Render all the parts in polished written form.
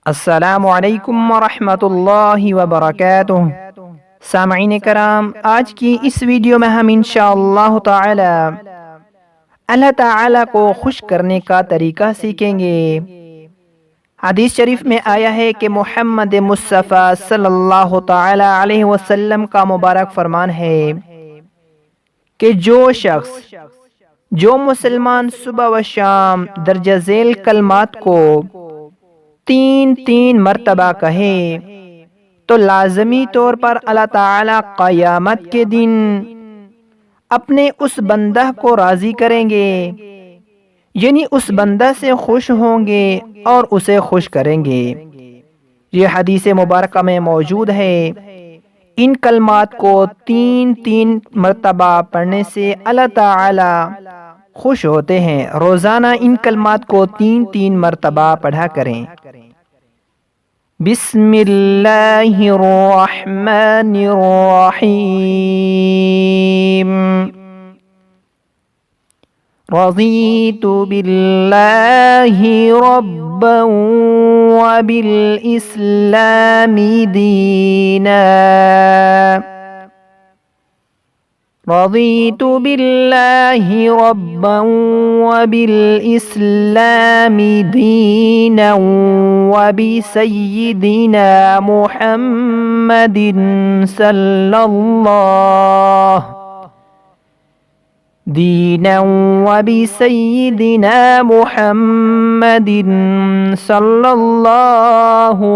अस्सलामु अलैकुम वरहमतुल्लाहि वबरकातुह। सामईन कराम, आज की इस वीडियो में हम इंशाअल्लाह ताला अल्लाह ताला को खुश करने का तरीका सीखेंगे। हदीस शरीफ में आया है कि मोहम्मद मुस्तफ़ा सल्लल्लाहु ताला अलैहि वसल्लम का मुबारक फरमान है कि जो मुसलमान सुबह व शाम दर्जा झेल कलमात को तीन तीन मर्तबा कहे तो लाजमी तौर पर अल्लाह ताला क़यामत के दिन अपने उस बंदा को राज़ी करेंगे, यानी उस बंदा से खुश होंगे और उसे खुश करेंगे। ये हदीस मुबारक में मौजूद है। इन कलमात को तीन तीन मर्तबा पढ़ने से अल्लाह ताला खुश होते हैं। रोज़ाना इन कलमात को तीन तीन मर्तबा पढ़ा करें। बिस्मिल्लाहिर्रहमानिर्रहीम। रज़ीतु बिल्लाहि रब्बन व बिल इस्लामी दीना। रज़ीतु बिल्लाहि रब्बन व बिल इस्लामी दीना व बिसय्यिदिना मुहम्मदिन सल्लल्लाहु दीना व बिसय्यिदिना मुहम्मदिन सल्लल्लाहु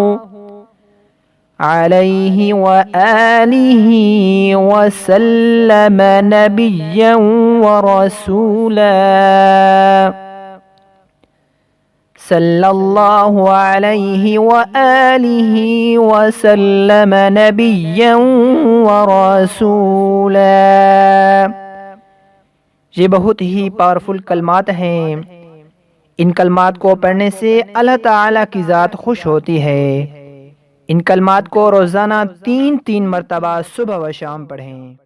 अलैहि व आलिहि व सल्लम नबिय्यन व रसूला। सल्लल्लाहु अलैहि व आलिहि व सल्लम नबिय्यन व रसूला। ये बहुत ही पावरफुल कलमात हैं। इन कलमात को पढ़ने से अल्लाह ताला की ज़ात खुश होती है। इन कलमात को रोज़ाना तीन तीन मर्तबा सुबह व शाम पढ़ें।